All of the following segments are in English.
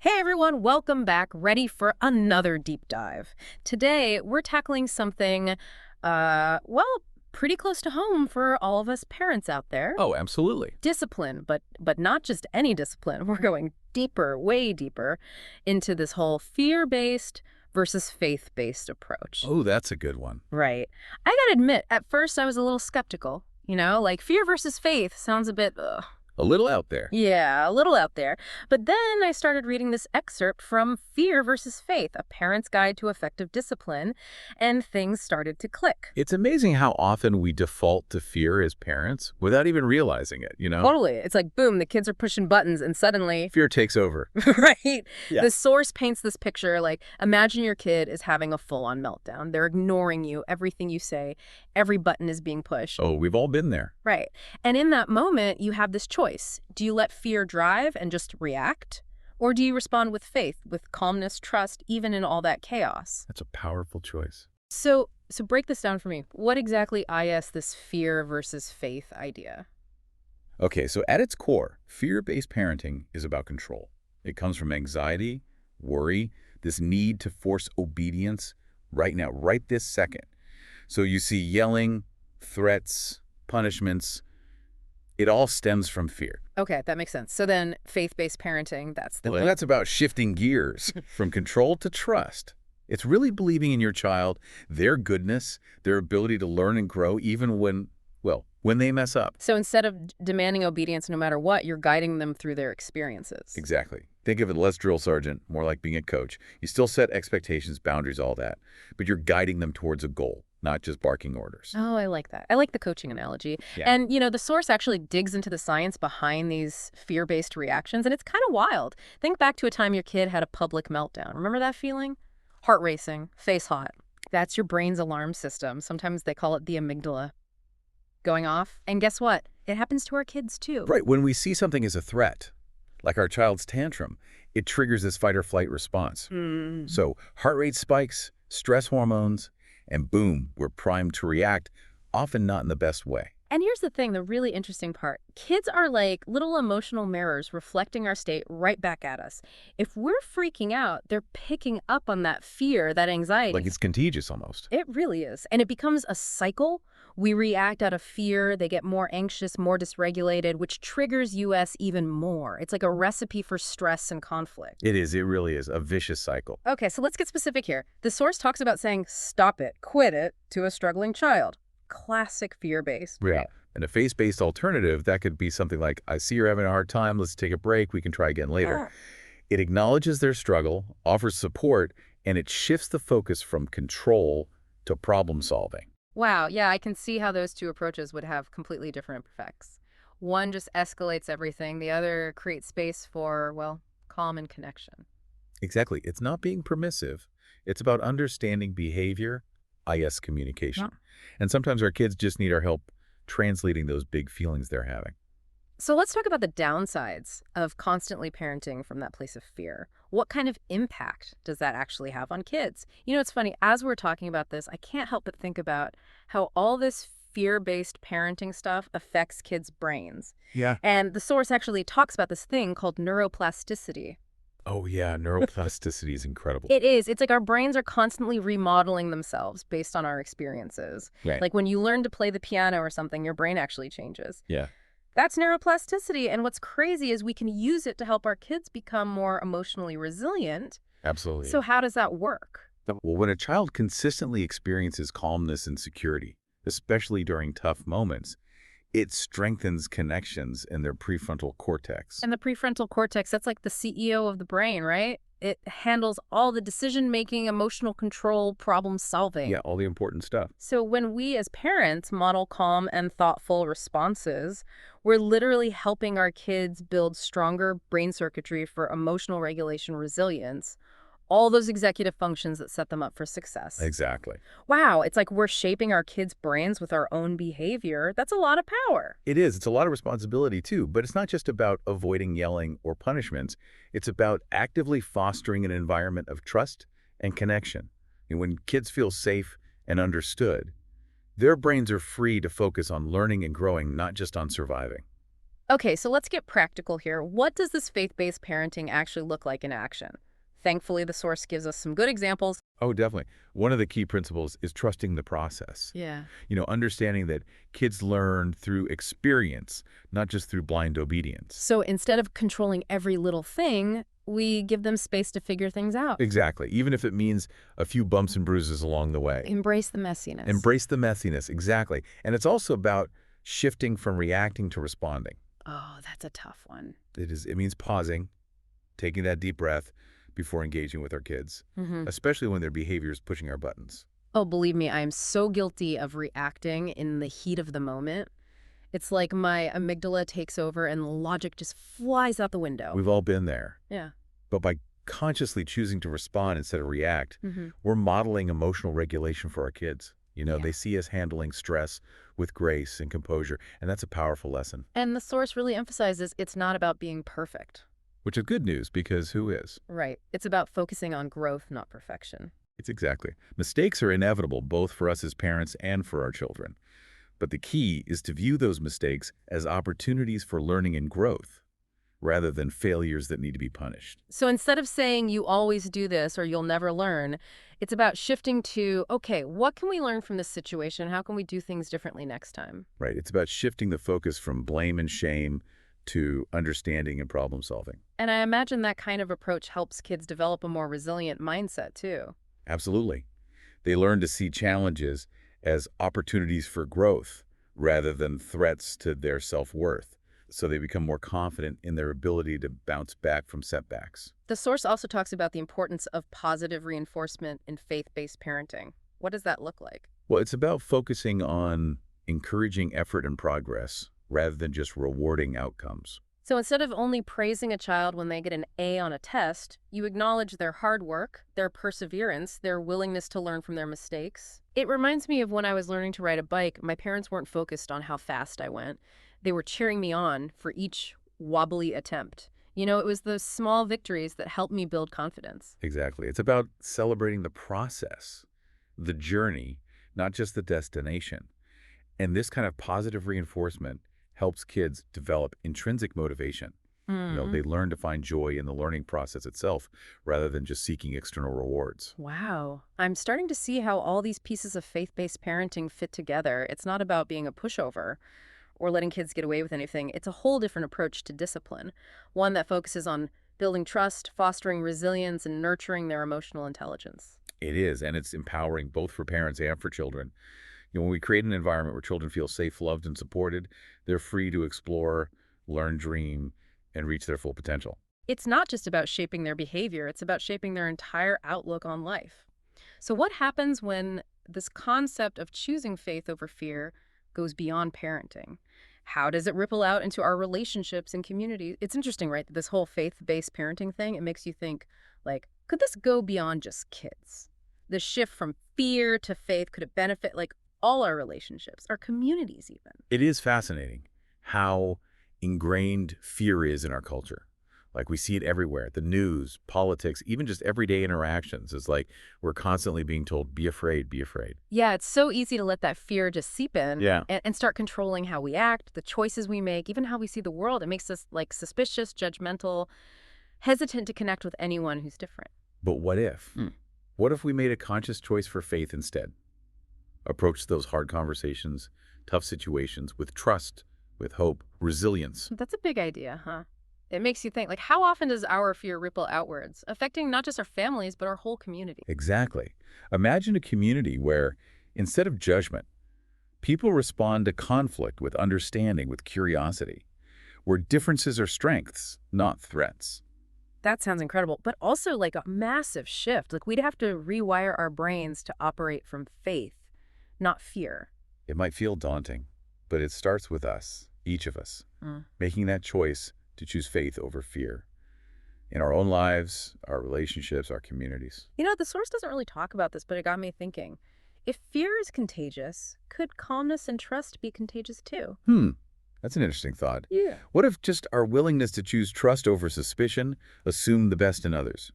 Hey everyone, welcome back. Ready for another deep dive. Today, we're tackling something, well, pretty close to home for all of us parents out there. Oh, absolutely. Discipline, but not just any discipline. We're going deeper, way deeper into this whole fear-based versus faith-based approach. Oh, that's a good one. Right. I gotta admit, at first I was a little skeptical. Like fear versus faith sounds a bit, A little out there. yeah, a little out there. But then I started reading this excerpt from Fear versus Faith, A Parent's Guide to Effective Discipline, and things started to click. It's amazing how often we default to fear as parents without even realizing it. Totally. It's like, boom, the kids are pushing buttons and suddenly, Fear takes over. right? Yeah. The source paints this picture like, imagine your kid is having a full-on meltdown. They're ignoring you, everything you say, every button is being pushed. Oh, we've all been there. Right. And in that moment, you have this choice. Do you let fear drive and just react? Or do you respond with faith, with calmness, trust, even in all that chaos? That's a powerful choice. So break this down for me. What exactly is this fear versus faith idea? Okay, so at its core, fear-based parenting is about control. It comes from anxiety, worry, this need to force obedience right now, right this second. So you see yelling, threats, punishments. It all stems from fear. Okay, that makes sense. So then faith-based parenting, That's about shifting gears from control to trust. It's really believing in your child, their goodness, their ability to learn and grow even when they mess up. So instead of demanding obedience no matter what, you're guiding them through their experiences. Exactly. Think of it less drill sergeant, more like being a coach. You still set expectations, boundaries, all that, but you're guiding them towards a goal, not just barking orders. Oh, I like that. I like the coaching analogy. Yeah. And, the source actually digs into the science behind these fear-based reactions, and it's kind of wild. Think back to a time your kid had a public meltdown. Remember that feeling? Heart racing, face hot. That's your brain's alarm system. Sometimes they call it the amygdala going off. And guess what? It happens to our kids, too. Right. When we see something as a threat, like our child's tantrum, it triggers this fight or flight response. So heart rate spikes, stress hormones, and boom, we're primed to react, often not in the best way. And here's the thing, the really interesting part. Kids are like little emotional mirrors reflecting our state right back at us. If we're freaking out, they're picking up on that fear, that anxiety. Like it's contagious almost. It really is. And it becomes a cycle. We react out of fear. They get more anxious, more dysregulated, which triggers us even more. It's like a recipe for stress and conflict. It is. It really is a vicious cycle. Okay, so let's get specific here. The source talks about saying, stop it, quit it, to a struggling child. Classic fear-based. Yeah. And a faith-based alternative, that could be something like, I see you're having a hard time. Let's take a break. We can try again later. It acknowledges their struggle, offers support, and it shifts the focus from control to problem solving. Wow, yeah, I can see how those two approaches would have completely different effects. One just escalates everything. The other creates space for, well, calm and connection. Exactly. It's not being permissive. It's about understanding behavior, communication. Yeah. And sometimes our kids just need our help translating those big feelings they're having. So let's talk about the downsides of constantly parenting from that place of fear. What kind of impact does that actually have on kids? It's funny, as we're talking about this, I can't help but think about how all this fear-based parenting stuff affects kids' brains. Yeah. And the source actually talks about this thing called neuroplasticity. Oh, yeah. Neuroplasticity is incredible. It is. It's like our brains are constantly remodeling themselves based on our experiences. Right. Like when you learn to play the piano or something, your brain actually changes. Yeah. That's neuroplasticity, and what's crazy is we can use it to help our kids become more emotionally resilient. Absolutely. So how does that work? Well, when a child consistently experiences calmness and security, especially during tough moments, it strengthens connections in their prefrontal cortex. And the prefrontal cortex, that's like the CEO of the brain, right? It handles all the decision-making, emotional control, problem-solving. Yeah, all the important stuff. So when we as parents model calm and thoughtful responses, we're literally helping our kids build stronger brain circuitry for emotional regulation resilience, all those executive functions that set them up for success. Exactly. Wow, it's like we're shaping our kids' brains with our own behavior. That's a lot of power. It is. It's a lot of responsibility, too. But it's not just about avoiding yelling or punishments. It's about actively fostering an environment of trust and connection. And when kids feel safe and understood, their brains are free to focus on learning and growing, not just on surviving. Okay, so let's get practical here. What does this faith-based parenting actually look like in action? Thankfully, the source gives us some good examples. Oh, definitely. One of the key principles is trusting the process. Yeah. Understanding that kids learn through experience, not just through blind obedience. So instead of controlling every little thing, we give them space to figure things out. Exactly, even if it means a few bumps and bruises along the way. Embrace the messiness. Embrace the messiness, exactly. And it's also about shifting from reacting to responding. Oh, that's a tough one. It means pausing, taking that deep breath before engaging with our kids, Hmm. especially when their behavior is pushing our buttons. Oh, believe me, I am so guilty of reacting in the heat of the moment. It's like my amygdala takes over and logic just flies out the window. We've all been there. Yeah. But by consciously choosing to respond instead of react, Hmm. we're modeling emotional regulation for our kids. Yeah. They see us handling stress with grace and composure, and that's a powerful lesson, And the source really emphasizes it's not about being perfect. which is good news because who is? Right. It's about focusing on growth, not perfection. It's exactly. Mistakes are inevitable, both for us as parents and for our children. But the key is to view those mistakes as opportunities for learning and growth, rather than failures that need to be punished. So instead of saying you always do this or you'll never learn, it's about shifting to, okay, what can we learn from this situation? How can we do things differently next time? Right? It's about shifting the focus from blame and shame to understanding and problem solving. And I imagine that kind of approach helps kids develop a more resilient mindset too. Absolutely. They learn to see challenges as opportunities for growth rather than threats to their self-worth. So they become more confident in their ability to bounce back from setbacks. The source also talks about the importance of positive reinforcement in faith-based parenting. What does that look like? Well, it's about focusing on encouraging effort and progress rather than just rewarding outcomes. So instead of only praising a child when they get an A on a test, you acknowledge their hard work, their perseverance, their willingness to learn from their mistakes. It reminds me of when I was learning to ride a bike, my parents weren't focused on how fast I went. They were cheering me on for each wobbly attempt. It was those small victories that helped me build confidence. Exactly. It's about celebrating the process, the journey, not just the destination. And this kind of positive reinforcement helps kids develop intrinsic motivation. Hmm. They learn to find joy in the learning process itself rather than just seeking external rewards. Wow. I'm starting to see how all these pieces of faith-based parenting fit together. It's not about being a pushover or letting kids get away with anything. It's a whole different approach to discipline, one that focuses on building trust, fostering resilience, and nurturing their emotional intelligence. It is, and it's empowering both for parents and for children. When we create an environment where children feel safe, loved, and supported, they're free to explore, learn, dream, and reach their full potential. It's not just about shaping their behavior, it's about shaping their entire outlook on life. So, what happens when this concept of choosing faith over fear goes beyond parenting? How does it ripple out into our relationships and communities? It's interesting, right? This whole faith-based parenting thing, it makes you think, like, could this go beyond just kids? The shift from fear to faith, could it benefit, like, all our relationships, our communities even? It is fascinating how ingrained fear is in our culture. Like we see it everywhere, the news, politics, even just everyday interactions. It's like we're constantly being told, be afraid, be afraid. Yeah, it's so easy to let that fear just seep in Yeah. and start controlling how we act, the choices we make, even how we see the world. It makes us like suspicious, judgmental, hesitant to connect with anyone who's different. But what if? Hmm. What if we made a conscious choice for faith instead? Approach those hard conversations, tough situations with trust, with hope, resilience. That's a big idea, huh? It makes you think, like, how often does our fear ripple outwards, affecting not just our families, but our whole community? Exactly. Imagine a community where, instead of judgment, people respond to conflict with understanding, with curiosity, where differences are strengths, not threats. That sounds incredible, but also like a massive shift. Like, we'd have to rewire our brains to operate from faith, not fear. It might feel daunting, but it starts with us, each of us, Mm. making that choice to choose faith over fear in our own lives, our relationships, our communities. The source doesn't really talk about this, but it got me thinking. If fear is contagious, could calmness and trust be contagious too? That's an interesting thought. Yeah. What if just our willingness to choose trust over suspicion assumed the best in others?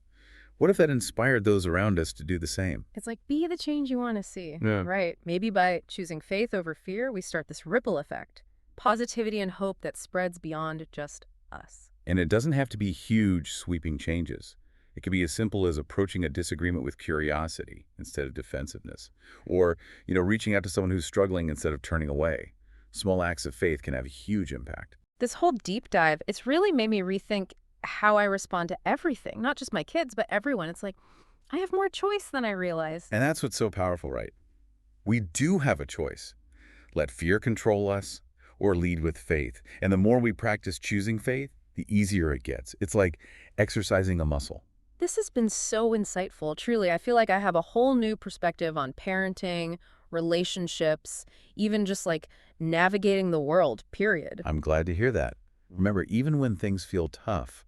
What if that inspired those around us to do the same? It's like, be the change you want to see. Yeah. Right. Maybe by choosing faith over fear, we start this ripple effect. positivity and hope that spreads beyond just us. And it doesn't have to be huge, sweeping changes. It can be as simple as approaching a disagreement with curiosity instead of defensiveness. Or, reaching out to someone who's struggling instead of turning away. Small acts of faith can have a huge impact. This whole deep dive, it's really made me rethink how I respond to everything, not just my kids, but everyone. It's like, I have more choice than I realized. And that's what's so powerful, right? We do have a choice. Let fear control us or lead with faith. And the more we practice choosing faith, the easier it gets. It's like exercising a muscle. This has been so insightful. Truly, I feel like I have a whole new perspective on parenting, relationships, even just like navigating the world, period. I'm glad to hear that. Remember, even when things feel tough,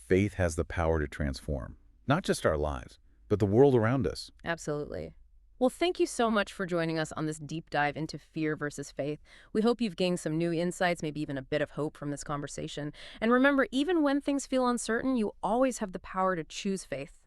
faith has the power to transform. Not just our lives, but the world around us. Absolutely. Well, thank you so much for joining us on this deep dive into fear versus faith. We hope you've gained some new insights, maybe even a bit of hope from this conversation. And remember, even when things feel uncertain, you always have the power to choose faith.